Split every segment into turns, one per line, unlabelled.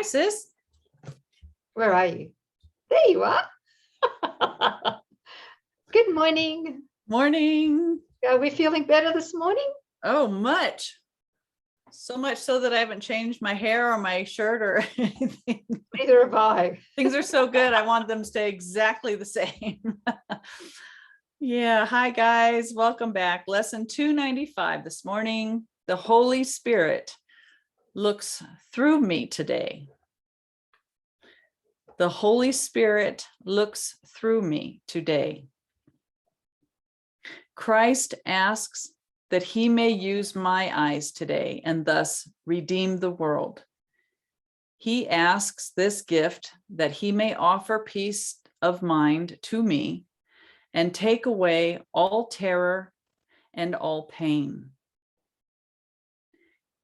Hi, sis.
Where are you? There you are. Good morning.
Morning.
Are we feeling better this morning?
Oh, much. So much so that I haven't changed my hair or my shirt or anything.
Neither have I.
Things are so good. I want them to stay exactly the same. Yeah. Hi, guys. Welcome back. Lesson 295 this morning. The Holy Spirit looks through me today. The Holy Spirit looks through me today. Christ asks that he may use my eyes today and thus redeem the world. He asks this gift that he may offer peace of mind to me and take away all terror and all pain.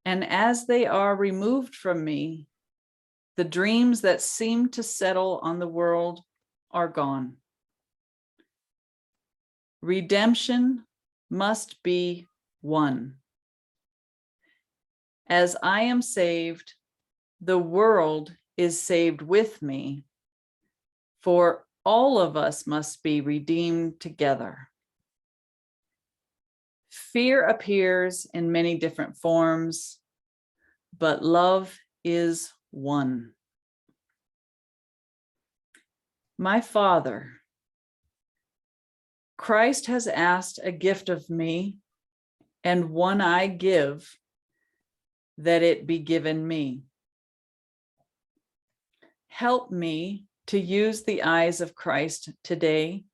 And as they are removed from me, the dreams that seem to settle on the world are gone. Redemption must be won. As I am saved, the world is saved with me, for all of us must be redeemed together. Fear appears in many different forms, but love is one. My Father, Christ has asked a gift of me, and one I give, that it be given me. Help me to use the eyes of Christ today,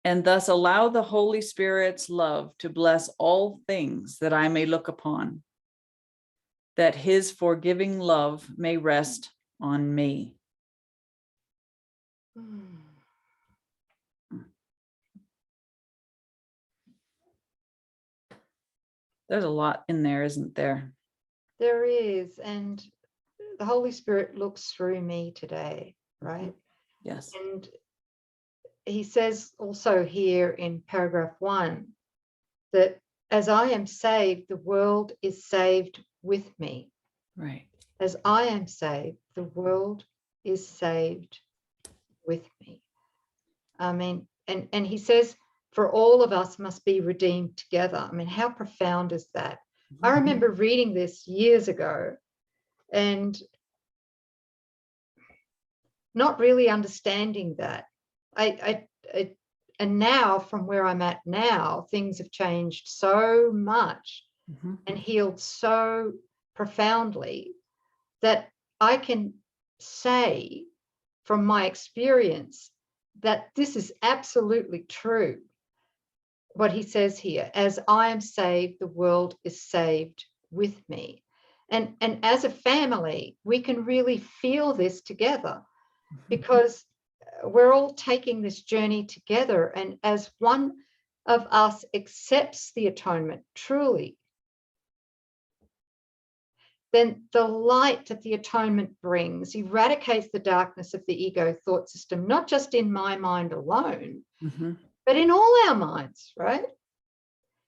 and thus allow the Holy Spirit's love to bless all things that I may look upon, that his forgiving love may rest on me. There's a lot in there, isn't there?
There is, and the Holy Spirit looks through me today, right?
Yes.
And he says also here in paragraph 1 that as I am saved, the world is saved with me.
Right.
As I am saved, the world is saved with me. I mean, and he says, for all of us must be redeemed together. I mean, how profound is that? I remember reading this years ago and not really understanding that. And now, from where I'm at now, things have changed so much and healed so profoundly that I can say from my experience that this is absolutely true. What he says here, as I am saved, the world is saved with me. And as a family, we can really feel this together because we're all taking this journey together. And as one of us accepts the atonement truly, then the light that the atonement brings eradicates the darkness of the ego thought system, not just in my mind alone, but in all our minds, right?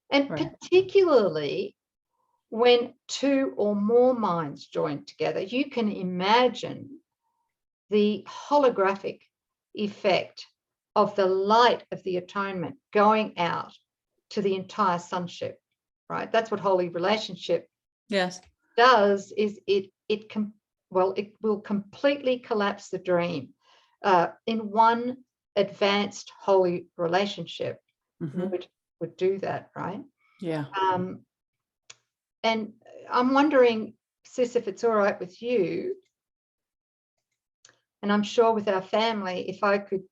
And particularly when two or more minds join together, you can imagine the holographic effect of the light of the atonement going out to the entire sonship, right? That's what holy relationship does, is it will completely collapse the dream. In one advanced holy relationship would do that, right?
Yeah.
And I'm wondering, sis, if it's all right with you, and I'm sure with our family, if I could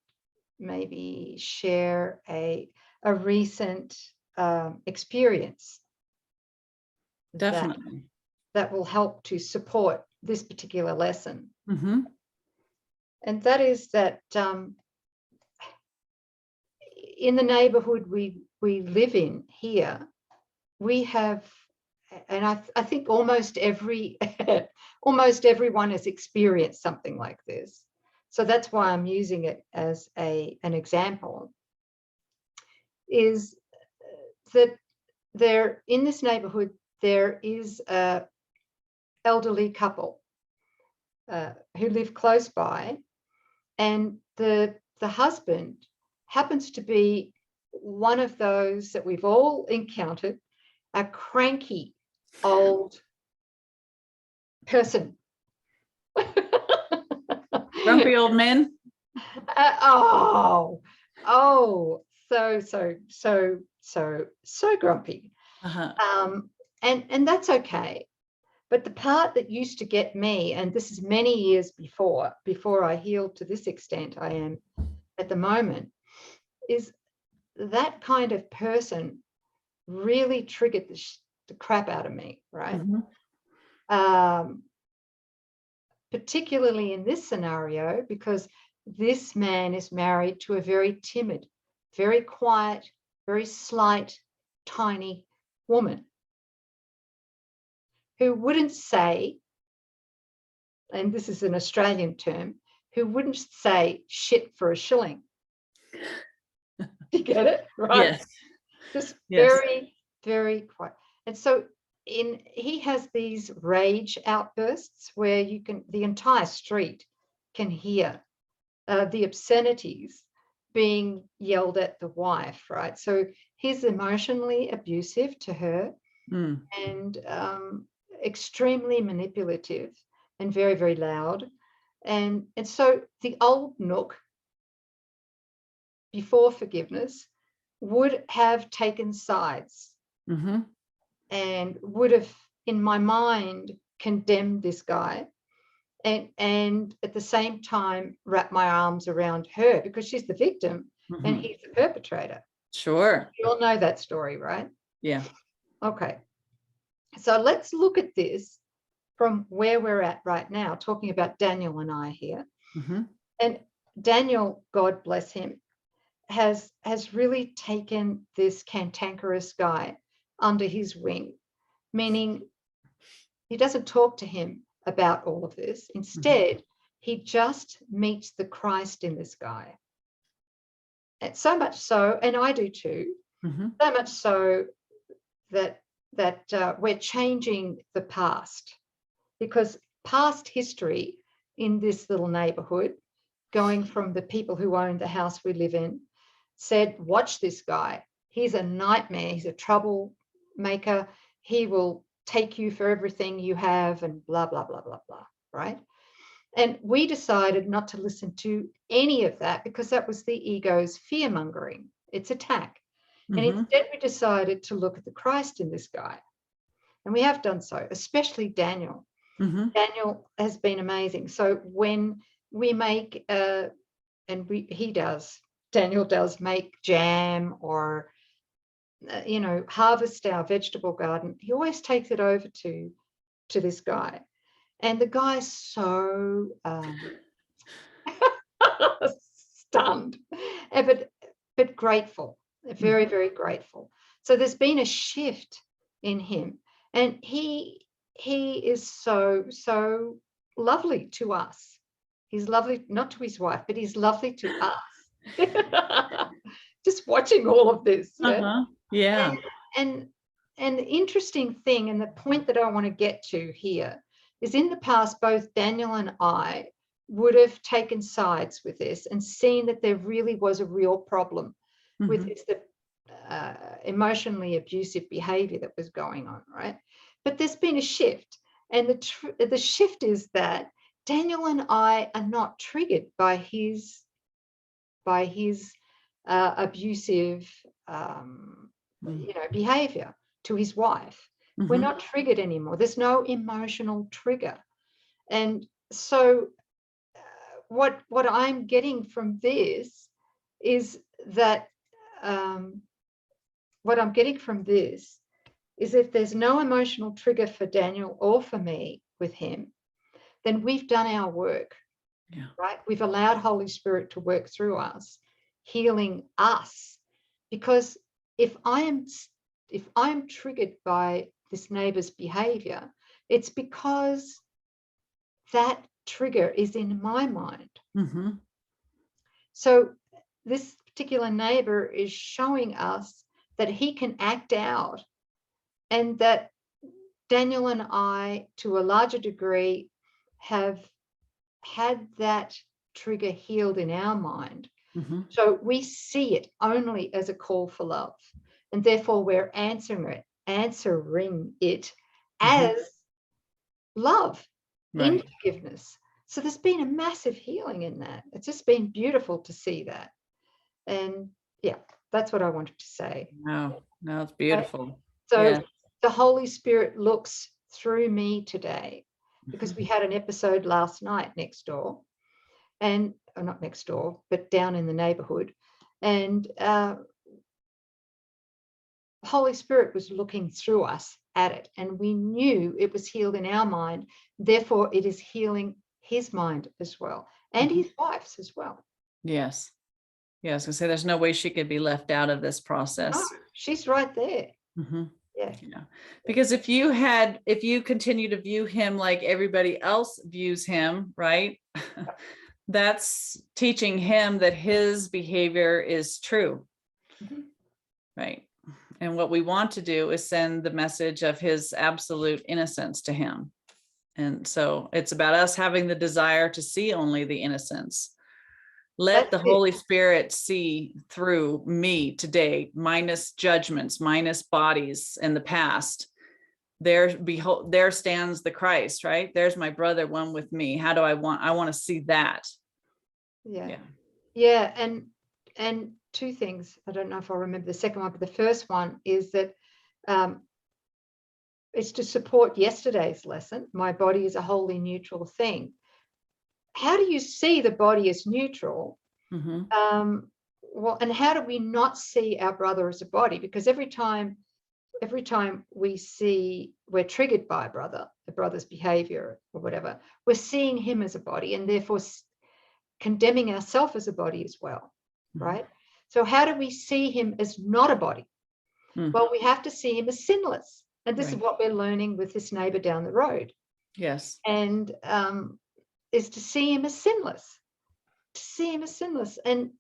maybe share a recent experience.
Definitely.
That will help to support this particular lesson. And that is that in the neighborhood we live in here, we have, and I think almost everyone has experienced something like this. So that's why I'm using it as an example, is that in this neighborhood, there is a elderly couple, who live close by, and the husband happens to be one of those that we've all encountered, a cranky old person.
Grumpy old men.
So grumpy. And that's okay. But the part that used to get me, and this is many years before I healed to this extent I am at the moment, is that kind of person really triggered the crap out of me, right? Particularly in this scenario, because this man is married to a very timid, very quiet, very slight, tiny woman who wouldn't say, and this is an Australian term, who wouldn't say shit for a shilling. You get it? Right?
Yes.
Just
yes.
very, very quiet. And so he has these rage outbursts where the entire street can hear the obscenities being yelled at the wife, right? So he's emotionally abusive to her and extremely manipulative and very, very loud. And so the old Nouk, before forgiveness, would have taken sides and would have, in my mind, condemned this guy and at the same time wrap my arms around her because she's the victim and he's the perpetrator.
Sure.
You all know that story, right?
Yeah.
Okay. So let's look at this from where we're at right now, talking about Daniel and I here. And Daniel, God bless him, has really taken this cantankerous guy under his wing, meaning he doesn't talk to him about all of this. Instead, he just meets the Christ in this guy. And so much so, and I do too, so much so that we're changing the past, because past history in this little neighborhood, going from the people who owned the house we live in, said, watch this guy. He's a nightmare. He's a troublemaker. He will take you for everything you have and blah, blah, blah, blah, blah, right? And we decided not to listen to any of that because that was the ego's fear-mongering, its attack. And instead we decided to look at the Christ in this guy. And we have done so, especially Daniel. Daniel has been amazing. So when we make, Daniel does make jam or, harvest our vegetable garden, he always takes it over to this guy. And the guy's so stunned, but grateful, very, very grateful. So there's been a shift in him. And he is so lovely to us. He's lovely, not to his wife, but he's lovely to us. Just watching all of this.
Yeah.
And the interesting thing, and the point that I want to get to here, is in the past, both Daniel and I would have taken sides with this and seen that there really was a real problem with this emotionally abusive behavior that was going on, right? But there's been a shift. And the shift is that Daniel and I are not triggered by his abusive behavior to his wife. We're not triggered anymore. There's no emotional trigger. And so what I'm getting from this is that if there's no emotional trigger for Daniel or for me with him, then we've done our work, right? We've allowed Holy Spirit to work through us, healing us. Because if I'm triggered by this neighbor's behavior, it's because that trigger is in my mind. So this particular neighbor is showing us that he can act out, and that Daniel and I, to a larger degree, have had that trigger healed in our mind.
Mm-hmm.
So we see it only as a call for love. And therefore we're answering it as love, in forgiveness. So there's been a massive healing in that. It's just been beautiful to see that. And yeah, that's what I wanted to say.
No, it's beautiful.
So
yeah.
the Holy Spirit looks through me today, because we had an episode last night next door, and not next door, but down in the neighborhood. And Holy Spirit was looking through us at it, and we knew it was healed in our mind. Therefore, it is healing his mind as well, and his wife's as well.
Yes. Yeah, I was gonna say there's no way she could be left out of this process.
No, she's right there.
Yeah. Because if you continue to view him like everybody else views him, right? That's teaching him that his behavior is true. Right. And what we want to do is send the message of his absolute innocence to him. And so it's about us having the desire to see only the innocence. Let the Holy Spirit see through me today, minus judgments, minus bodies in the past. There stands the Christ, right? There's my brother, one with me. I want to see that.
Yeah. And two things. I don't know if I'll remember the second one, but the first one is that it's to support yesterday's lesson. My body is a wholly neutral thing. How do you see the body as neutral? Well, and how do we not see our brother as a body? Because every time we're triggered by a brother's behavior or whatever, we're seeing him as a body, and therefore condemning ourselves as a body as well, right? So how do we see him as not a body? Well, we have to see him as sinless. And this is what we're learning with this neighbor down the road.
Yes.
And is to see him as sinless, and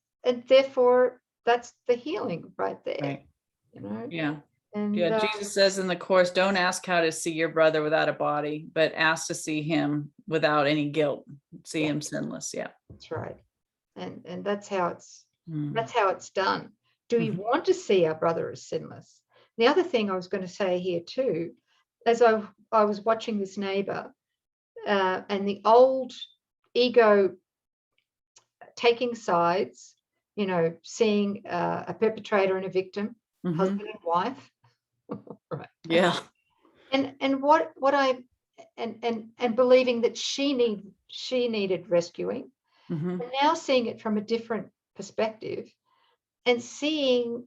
therefore that's the healing right there.
Right.
You know?
Yeah.
And
Jesus says in the Course, don't ask how to see your brother without a body, but ask to see him without any guilt. See him sinless. Yeah.
That's right. And that's how it's done. Do we want to see our brother as sinless? The other thing I was going to say here too, as I was watching this neighbor, and the old ego taking sides, seeing a perpetrator and a victim, husband and wife, right?
Yeah.
And what I and believing that she needed rescuing, and now seeing it from a different perspective, and seeing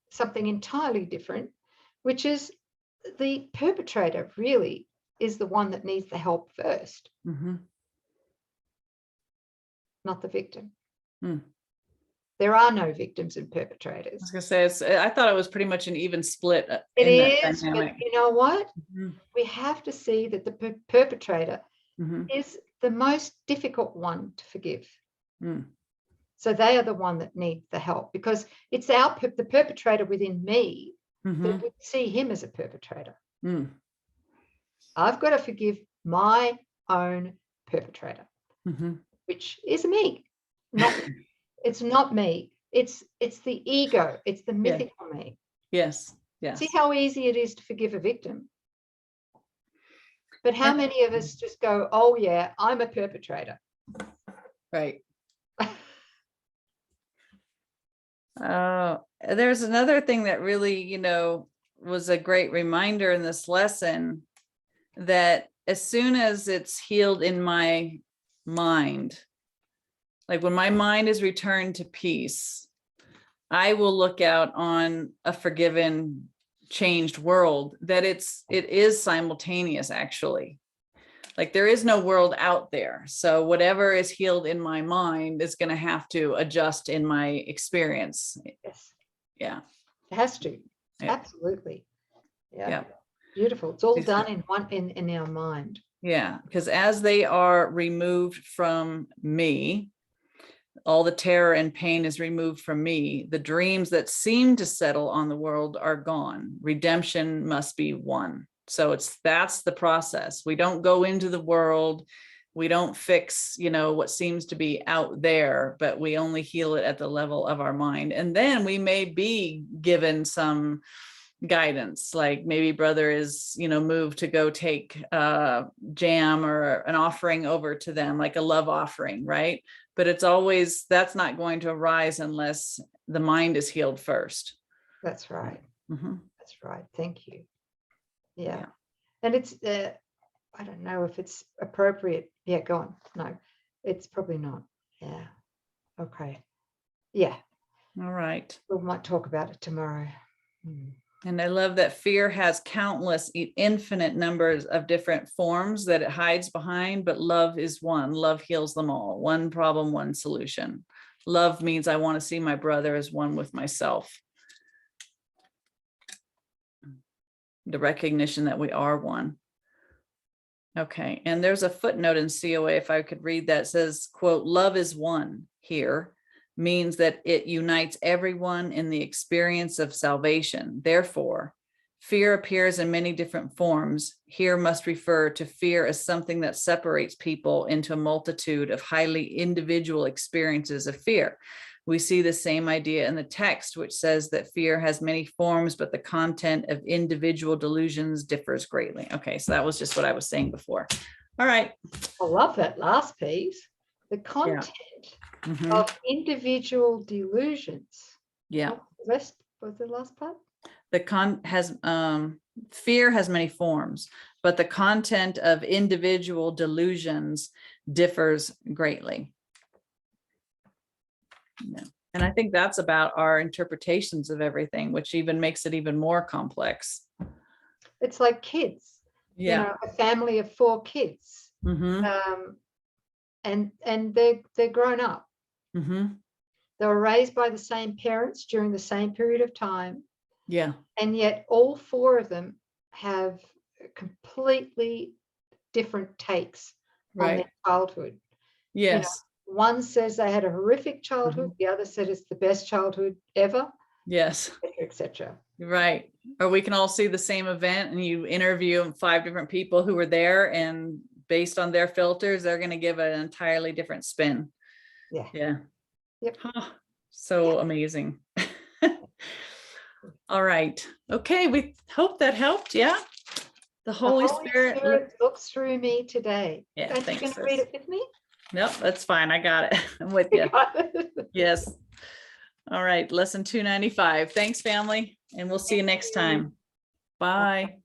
something entirely different, which is the perpetrator really is the one that needs the help first, not the victim. There are no victims and perpetrators.
I was gonna say, I thought it was pretty much an even split.
It is, but you know what? We have to see that the perpetrator is the most difficult one to forgive. So they are the one that needs the help, because it's the perpetrator within me that would see him as a perpetrator. I've got to forgive my own perpetrator, which is me. It's not me. It's the ego. It's the mythical me.
Yes.
See how easy it is to forgive a victim. But how many of us just go, oh yeah, I'm a perpetrator.
Right. There's another thing that really, was a great reminder in this lesson, that as soon as it's healed in my mind, like when my mind is returned to peace, I will look out on a forgiven, changed world, that it is simultaneous, actually. Like there is no world out there. So whatever is healed in my mind is going to have to adjust in my experience.
Yes.
Yeah.
It has to. Yeah. Absolutely. Yeah. Beautiful. It's all done in our mind.
Yeah. Because as they are removed from me, all the terror and pain is removed from me. The dreams that seem to settle on the world are gone. Redemption must be won. So that's the process. We don't go into the world We don't fix, what seems to be out there, but we only heal it at the level of our mind. And then we may be given some guidance, like maybe brother is, moved to go take jam or an offering over to them, like a love offering, right? But that's not going to arise unless the mind is healed first.
That's right.
Mm-hmm.
That's right. Thank you. Yeah. And it's, I don't know if it's appropriate. Yeah, go on. No, it's probably not. Yeah. Okay. Yeah.
All right.
We might talk about it tomorrow.
And I love that fear has countless, infinite numbers of different forms that it hides behind, but love is one. Love heals them all. One problem, one solution. Love means I want to see my brother as one with myself. The recognition that we are one. Okay, and there's a footnote in COA, if I could read that, says, quote, love is one here, means that it unites everyone in the experience of salvation. Therefore, fear appears in many different forms. Here must refer to fear as something that separates people into a multitude of highly individual experiences of fear. We see the same idea in the text, which says that fear has many forms, but the content of individual delusions differs greatly. Okay, so that was just what I was saying before. All right.
I love that last piece. The content of individual delusions.
Yeah.
What was the last part?
Fear has many forms, but the content of individual delusions differs greatly. Yeah. And I think that's about our interpretations of everything, which even makes it even more complex.
It's like kids.
Yeah.
A family of 4 kids. And they're grown up. They were raised by the same parents during the same period of time.
Yeah.
And yet all 4 of them have completely different takes on their childhood.
Yes.
One says they had a horrific childhood. The other said it's the best childhood ever.
Yes.
Etc.
Right. Or we can all see the same event and you interview 5 different people who were there, and based on their filters, they're going to give an entirely different spin.
Yeah.
Yeah.
Yep.
Huh. So amazing. All right. Okay. We hope that helped. Yeah. The Holy Spirit
looks through me today.
Yeah.
Are you
Thanks.
going to read it with me?
Nope. That's fine. I got it. I'm with you. Yes. All right. Lesson 295. Thanks, family. And we'll see you next time. Bye.